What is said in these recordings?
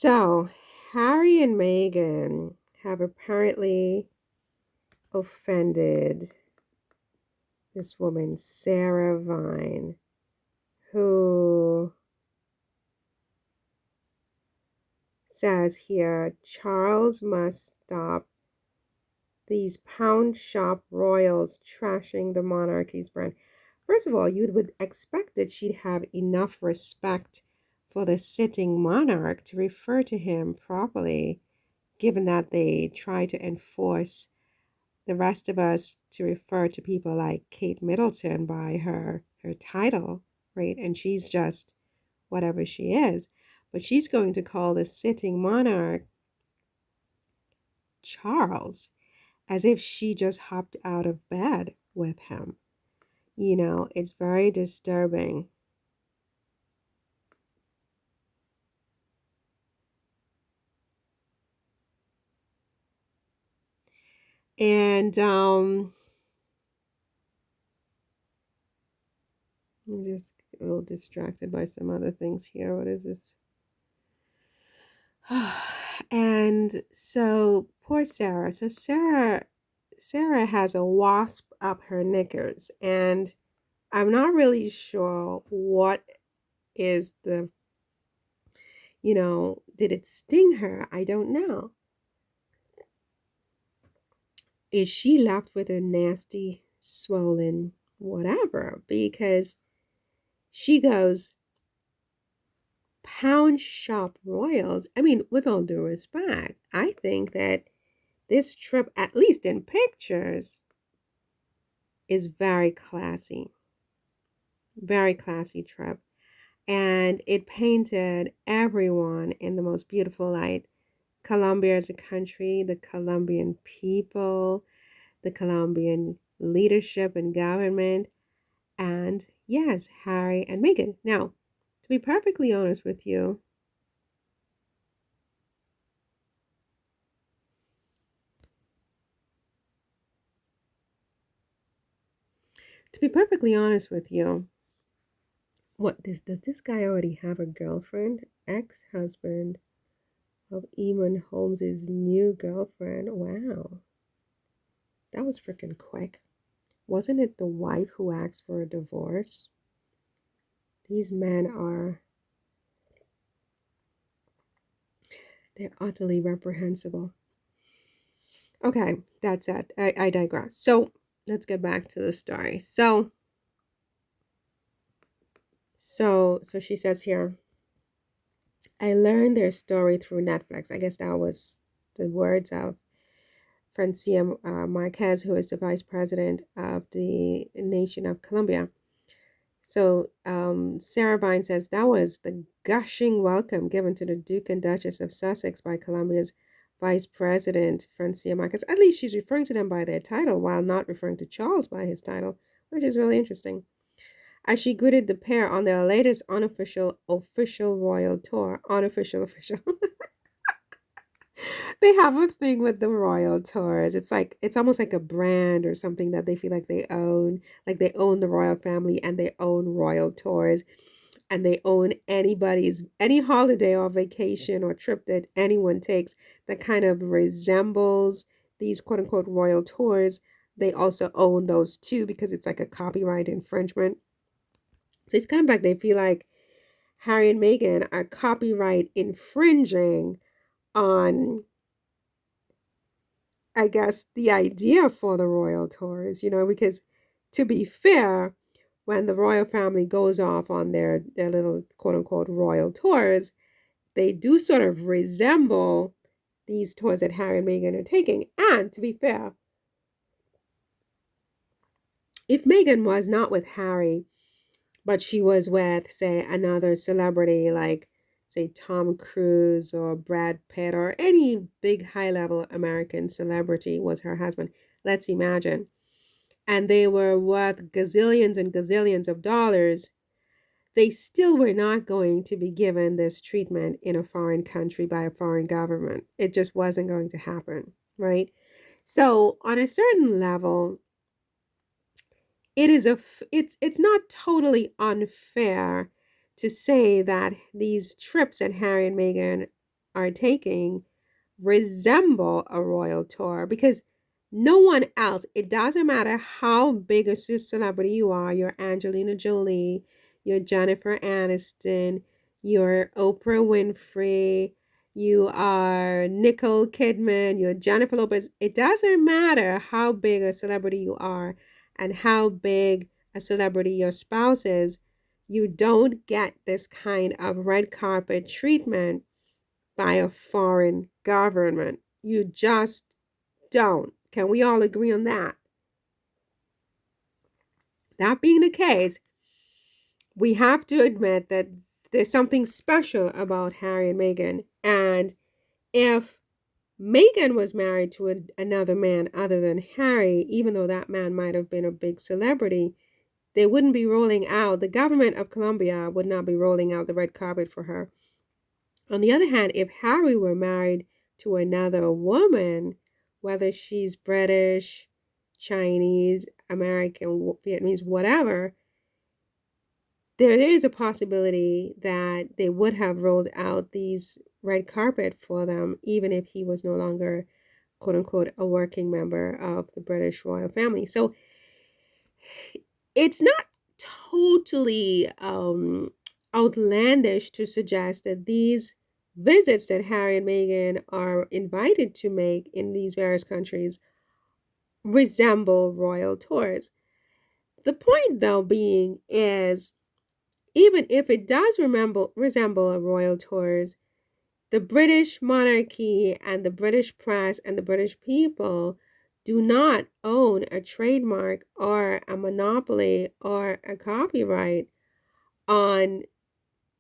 So, Harry and Meghan have apparently offended this woman, Sarah Vine, who says here Charles must stop these pound shop royals trashing the monarchy's brand. First of all, you would expect that she'd have enough respect for the sitting monarch to refer to him properly, given that they try to enforce the rest of us to refer to people like Kate Middleton by her title, right? And she's just whatever she is. But she's going to call the sitting monarch Charles as if she just hopped out of bed with him. It's very disturbing. And I'm just a little distracted by some other things here. What is this? And so poor Sarah. So Sarah has a wasp up her knickers, and I'm not really sure what is did it sting her? I don't know. Is she left with a nasty, swollen whatever? Because she goes, pound shop royals. I mean, with all due respect, I think that this trip, at least in pictures, is very classy. Very classy trip. And it painted everyone in the most beautiful light. Colombia as a country, the Colombian people, the Colombian leadership and government, and yes, Harry and Meghan. Now, to be perfectly honest with you, to be perfectly honest with you, what does this guy already have a girlfriend? Ex-husband of Eamon Holmes's new girlfriend. Wow, that was freaking quick. Wasn't it the wife who asked for a divorce? These men they're utterly reprehensible. Okay, that's it. I digress. So let's get back to the story. So she says here, I learned their story through Netflix. I guess that was the words of Francia Marquez, who is the vice president of the nation of Colombia. So Sarah Vine says that was the gushing welcome given to the Duke and Duchess of Sussex by Colombia's Vice President Francia Marquez. At least she's referring to them by their title while not referring to Charles by his title, which is really interesting. As she greeted the pair on their latest unofficial official royal tour, unofficial official. They have a thing with the royal tours. It's almost like a brand or something that they feel like they own. Like they own the royal family and they own royal tours and they own any holiday or vacation or trip that anyone takes that kind of resembles these quote unquote royal tours. They also own those too because it's like a copyright infringement. So it's kind of like they feel like Harry and Meghan are copyright infringing on, I guess, the idea for the royal tours, because to be fair, when the royal family goes off on their little quote unquote royal tours, they do sort of resemble these tours that Harry and Meghan are taking. And to be fair, if Meghan was not with Harry, but she was with, say, another celebrity like, say, Tom Cruise or Brad Pitt or any big high level American celebrity was her husband, let's imagine, and they were worth gazillions and gazillions of dollars, they still were not going to be given this treatment in a foreign country by a foreign government. It just wasn't going to happen, right? So, on a certain level, it's not totally unfair to say that these trips that Harry and Meghan are taking resemble a royal tour because no one else, it doesn't matter how big a celebrity you are, you're Angelina Jolie, you're Jennifer Aniston, you're Oprah Winfrey, you are Nicole Kidman, you're Jennifer Lopez. It doesn't matter how big a celebrity you are and how big a celebrity your spouse is, you don't get this kind of red carpet treatment by a foreign government. You just don't. Can we all agree on that? That being the case, we have to admit that there's something special about Harry and Meghan. And if Meghan was married to another man other than Harry, even though that man might have been a big celebrity, they wouldn't be rolling out, the government of Colombia would not be rolling out the red carpet for her. On the other hand, if Harry were married to another woman, whether she's British, Chinese, American, Vietnamese, whatever, there is a possibility that they would have rolled out these red carpet for them, even if he was no longer, quote unquote, a working member of the British royal family. So it's not totally outlandish to suggest that these visits that Harry and Meghan are invited to make in these various countries resemble royal tours. The point, though, being is even if it does resemble a royal tours, the British monarchy and the British press and the British people do not own a trademark or a monopoly or a copyright on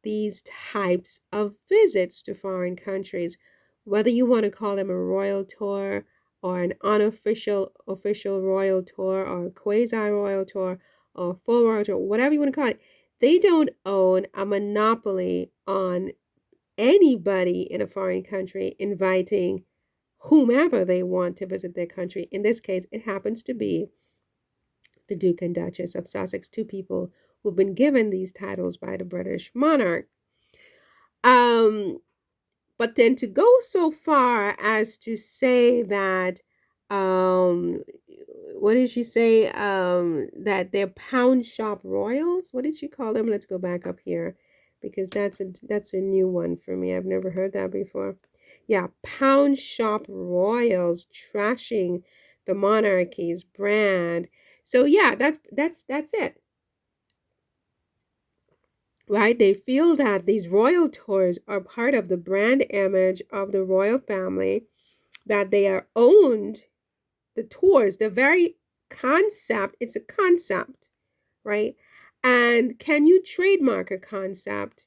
these types of visits to foreign countries, whether you want to call them a royal tour or an unofficial official royal tour or a quasi royal tour or full royal tour, whatever you want to call it. They don't own a monopoly on anybody in a foreign country inviting whomever they want to visit their country. In this case, it happens to be the Duke and Duchess of Sussex, two people who've been given these titles by the British monarch. Um, but then to go so far as to say that, um, what did she say? That they're pound shop royals. What did she call them? Let's go back up here because that's a new one for me. I've never heard that before. Yeah, pound shop royals trashing the monarchy's brand. So yeah, that's it. Right? They feel that these royal tours are part of the brand image of the royal family, that they are owned, the tours, the very concept, it's a concept, right? And can you trademark a concept?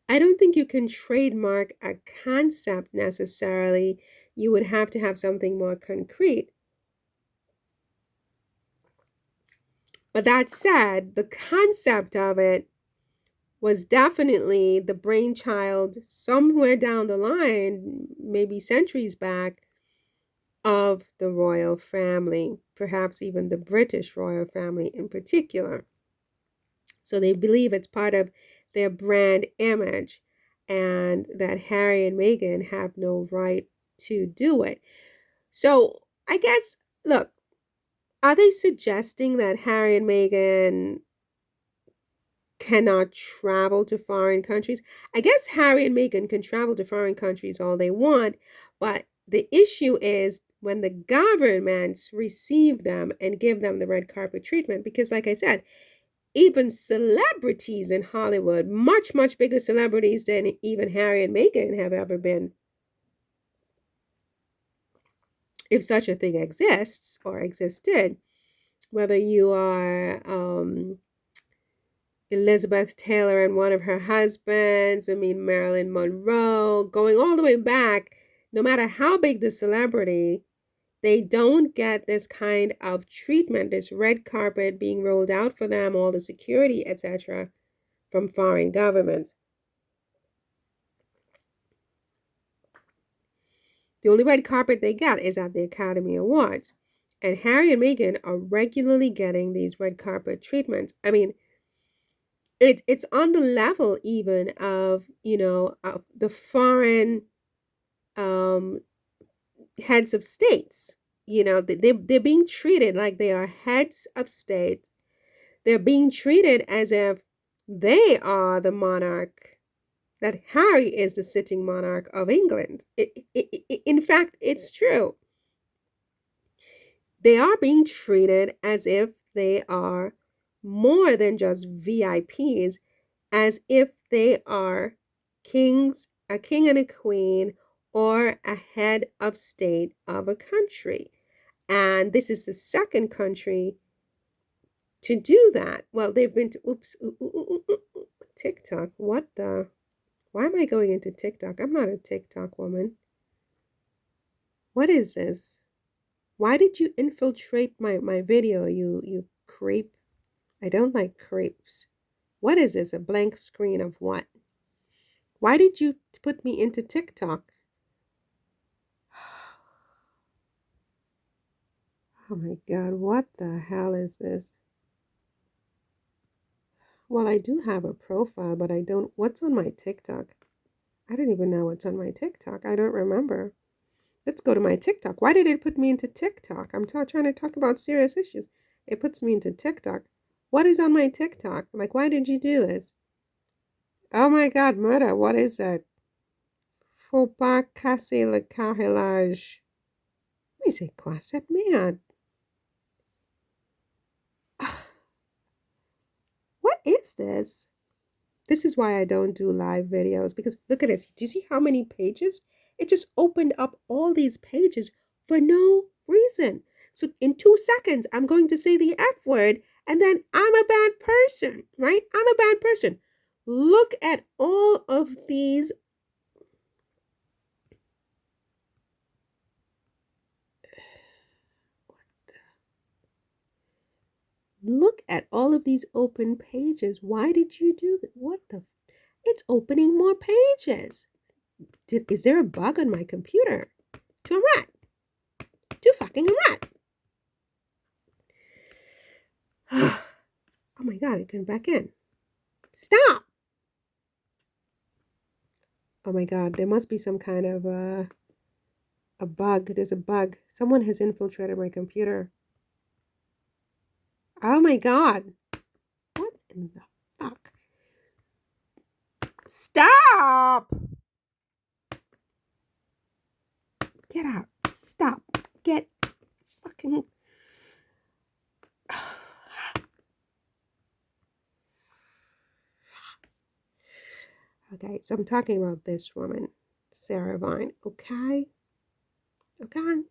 I don't think you can trademark a concept necessarily. You would have to have something more concrete. But that said, the concept of it was definitely the brainchild somewhere down the line, maybe centuries back, of the royal family, perhaps even the British royal family in particular. So they believe it's part of their brand image and that Harry and Meghan have no right to do it. So I guess, look, are they suggesting that Harry and Meghan cannot travel to foreign countries? I guess Harry and Meghan can travel to foreign countries all they want, but the issue is when the governments receive them and give them the red carpet treatment, because like I said, even celebrities in Hollywood, much, much bigger celebrities than even Harry and Meghan have ever been, if such a thing exists or existed, whether you are Elizabeth Taylor and one of her husbands, I mean, Marilyn Monroe, going all the way back, no matter how big the celebrity, they don't get this kind of treatment, this red carpet being rolled out for them, all the security, etc., from foreign governments. The only red carpet they get is at the Academy Awards. And Harry and Meghan are regularly getting these red carpet treatments. I mean, It's on the level even of, of the foreign um heads of states. They're being treated like they are heads of states. They're being treated as if they are the monarch, that Harry is the sitting monarch of England. In fact, it's true. They are being treated as if they are more than just VIPs, as if they are kings, a king and a queen, or a head of state of a country. And this is the second country to do that. Well, they've been to, oops, TikTok. What the? Why am I going into TikTok? I'm not a TikTok woman. What is this? Why did you infiltrate my video, you creep? I don't like creeps. What is this? A blank screen of what? Why did you put me into TikTok? Oh my God, what the hell is this? Well, I do have a profile, but I don't. What's on my TikTok? I don't even know what's on my TikTok. I don't remember. Let's go to my TikTok. Why did it put me into TikTok? I'm trying to talk about serious issues. It puts me into TikTok. What is on my TikTok? Like, why did you do this? Oh my God, murder. What is that? Faut pas casser le carrelage. Mais c'est quoi cette merde? What is this? This is why I don't do live videos, because look at this. Do you see how many pages? It just opened up all these pages for no reason. So in 2 seconds, I'm going to say the F word, and then I'm a bad person, right? I'm a bad person. Look at all of these. Look at all of these open pages. Why did you do that? What the? It's opening more pages. Is there a bug on my computer? To a rat. To fucking a rat. Oh my God, it came back in. Stop. Oh my God, there must be some kind of a bug. There's a bug. Someone has infiltrated my computer. Oh my God. What in the fuck? Stop. Get out. Stop. Get fucking. Okay, so I'm talking about this woman, Sarah Vine. Okay. Okay.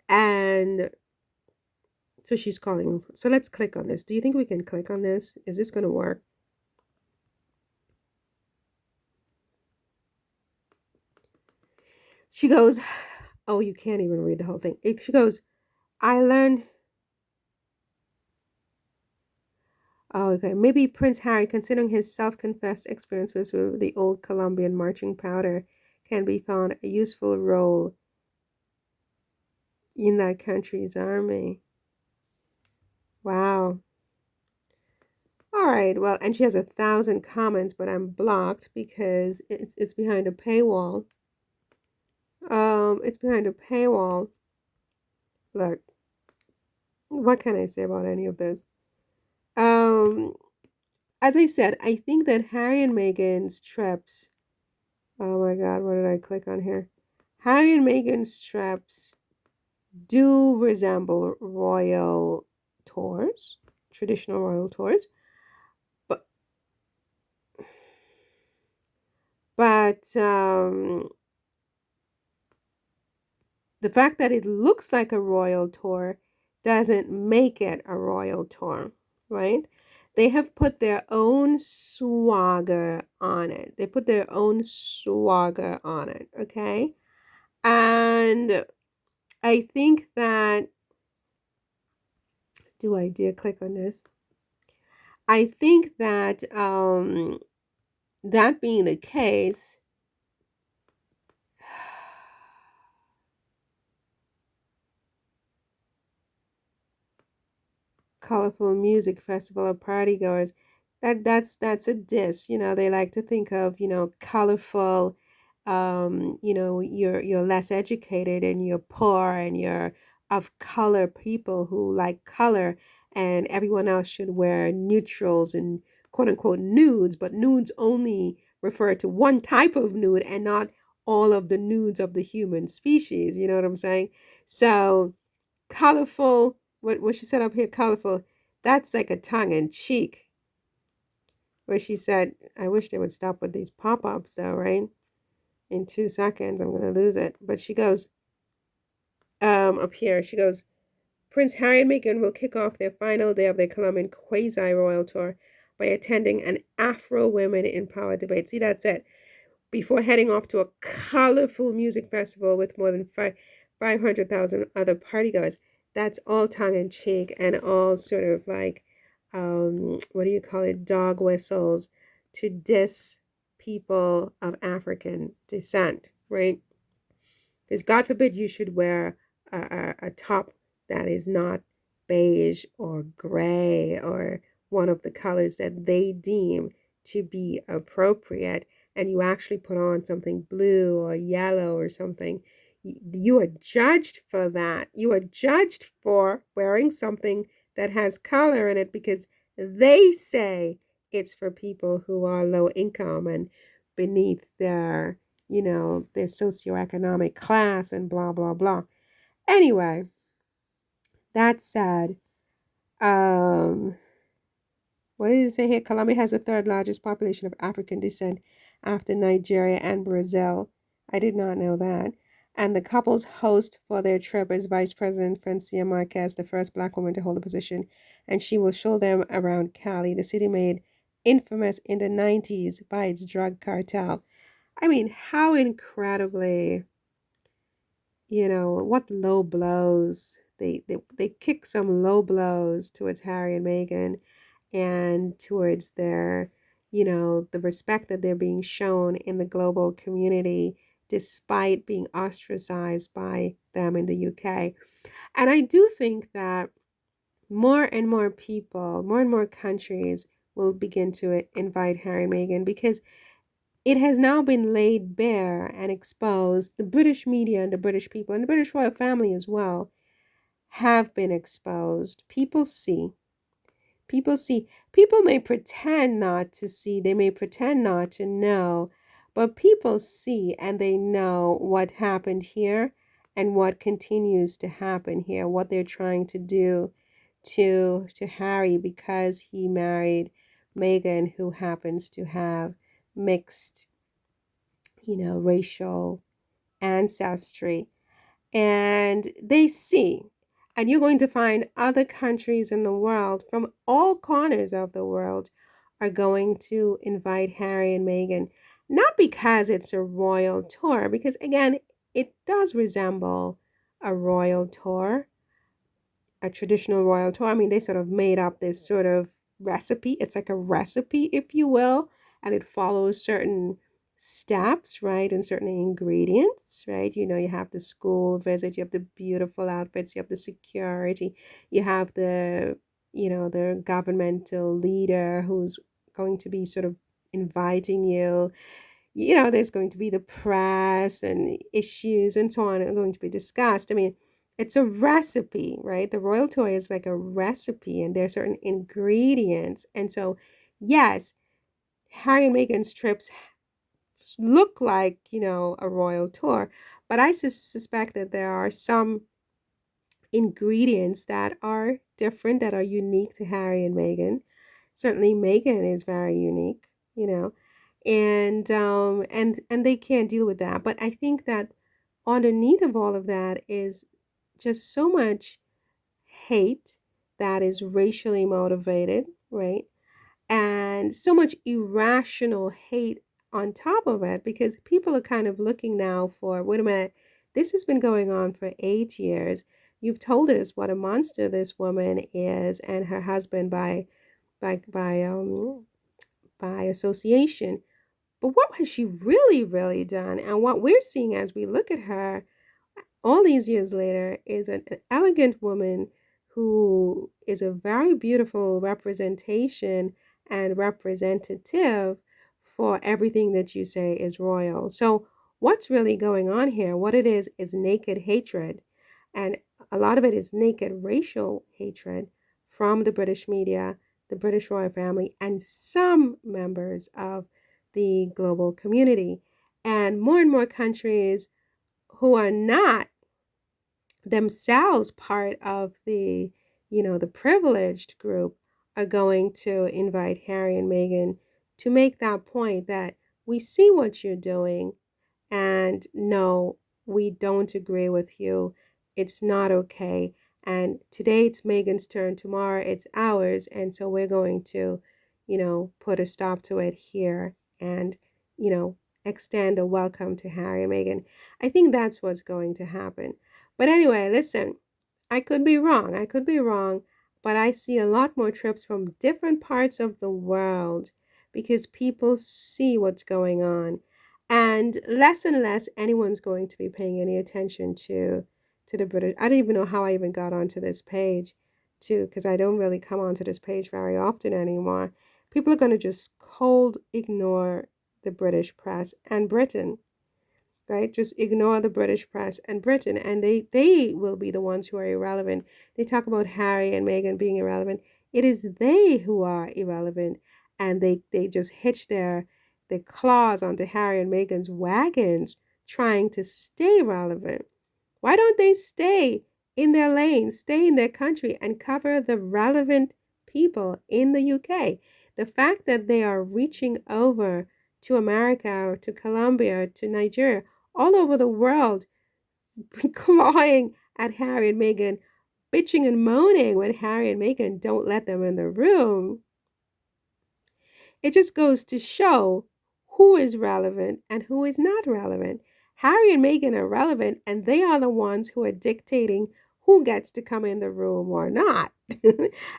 And so she's calling. So let's click on this. Do you think we can click on this? Is this going to work? She goes, oh, you can't even read the whole thing. She goes, I learned. Oh, okay. Maybe Prince Harry, considering his self-confessed experiences with the old Colombian marching powder, can be found a useful role in that country's army. Wow. All right. Well, and she has 1,000 comments, but I'm blocked because it's behind a paywall. It's behind a paywall. Look, what can I say about any of this? Um, as I said, I think that Harry and Meghan's trips. Oh my God, what did I click on here? Harry and Meghan's trips do resemble royal tours, traditional royal tours, but but the fact that it looks like a royal tour doesn't make it a royal tour, right? They have put their own swagger on it. They put their own swagger on it, okay? And I think that, do I dare click on this? I think that that being the case, colorful music festival of partygoers, That's a diss. They like to think of, colorful, you're less educated and you're poor and you're of color people who like color, and everyone else should wear neutrals and quote unquote nudes, but nudes only refer to one type of nude and not all of the nudes of the human species. You know what I'm saying? So colorful, what she said up here, colorful, that's like a tongue in cheek where she said, I wish they would stop with these pop ups, though, right? In 2 seconds, I'm going to lose it. But she goes, up here, she goes, Prince Harry and Meghan will kick off their final day of their Colombian quasi royal tour by attending an Afro Women in Power debate. See, that's it. Before heading off to a colorful music festival with more than 500,000 other partygoers. That's all tongue in cheek and all sort of like, what do you call it, dog whistles to diss people of African descent, right? Because God forbid you should wear a top that is not beige or gray or one of the colors that they deem to be appropriate, and you actually put on something blue or yellow or something. You are judged for that. You are judged for wearing something that has color in it because they say it's for people who are low income and beneath their socioeconomic class and blah, blah, blah. Anyway, that said, um, what did it say here? Colombia has the third largest population of African descent after Nigeria and Brazil. I did not know that. And the couple's host for their trip is Vice President Francia Marquez, the first Black woman to hold the position. And she will show them around Cali, the city made infamous in the 90s by its drug cartel. I mean, how incredibly, what low blows. They kick some low blows towards Harry and Meghan and towards their, the respect that they're being shown in the global community despite being ostracized by them in the UK. And I do think that more and more people, more and more countries will begin to invite Harry and Meghan because it has now been laid bare and exposed. The British media and the British people and the British royal family as well have been exposed. People see, people may pretend not to see, they may pretend not to know, but people see and they know what happened here and what continues to happen here, what they're trying to do to Harry because he married Meghan, who happens to have mixed, racial ancestry. And they see, and you're going to find other countries in the world from all corners of the world are going to invite Harry and Meghan, not because it's a royal tour, because again, it does resemble a royal tour, a traditional royal tour. I mean, they sort of made up this sort of recipe. It's like a recipe, if you will, and it follows certain steps, right? And certain ingredients, right? You have the school visit, you have the beautiful outfits, you have the security, you have the governmental leader who's going to be sort of inviting you. There's going to be the press and issues and so on are going to be discussed. I mean, it's a recipe, right? The royal tour is like a recipe and there are certain ingredients. And so, yes, Harry and Meghan's trips look like, a royal tour, but I suspect that there are some ingredients that are different, that are unique to Harry and Meghan. Certainly, Meghan is very unique, and they can't deal with that. But I think that underneath of all of that is just so much hate that is racially motivated, right? And so much irrational hate on top of it because people are kind of looking now for, wait a minute, this has been going on for 8 years. You've told us what a monster this woman is and her husband by by um by association. But what has she really, really done? And what we're seeing as we look at her all these years later is an elegant woman who is a very beautiful representation and representative for everything that you say is royal. So, what's really going on here? What it is naked hatred. And a lot of it is naked racial hatred from the British media, the British royal family, and some members of the global community. And more countries who are not themselves part of the privileged group are going to invite Harry and Meghan to make that point that we see what you're doing, and no, we don't agree with you. It's not okay. And today it's Meghan's turn, tomorrow it's ours. And so we're going to, put a stop to it here and, you know, extend a welcome to Harry and Meghan. I think that's what's going to happen. But anyway, listen, I could be wrong. I could be wrong. But I see a lot more trips from different parts of the world because people see what's going on, and less anyone's going to be paying any attention to the British. I don't even know how I even got onto this page, too, because I don't really come onto this page very often anymore. People are going to just cold ignore the British press and Britain, right? Just ignore the British press and Britain, and they will be the ones who are irrelevant. They talk about Harry and Meghan being irrelevant. It is they who are irrelevant, and they just hitch their claws onto Harry and Meghan's wagons, trying to stay relevant. Why don't they stay in their lane, stay in their country, and cover the relevant people in the UK? The fact that they are reaching over to America, to Colombia, to Nigeria, all over the world, clawing at Harry and Meghan, bitching and moaning when Harry and Meghan don't let them in the room. It just goes to show who is relevant and who is not relevant. Harry and Meghan are relevant, and they are the ones who are dictating who gets to come in the room or not.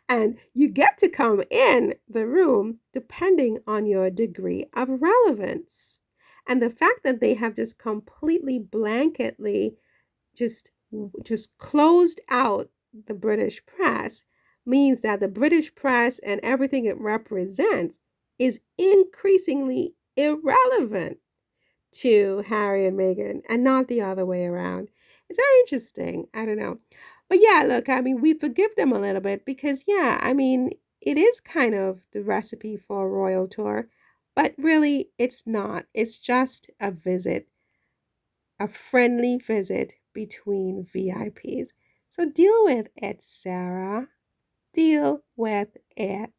And you get to come in the room depending on your degree of relevance. And the fact that they have just completely blanketly just just closed out the British press means that the British press and everything it represents is increasingly irrelevant to Harry and Meghan and not the other way around. It's very interesting. I don't know. But yeah, look, I mean, we forgive them a little bit because, yeah, I mean, it is kind of the recipe for a royal tour, but really it's not. It's just a visit, a friendly visit between VIPs. So deal with it, Sarah. Deal with it.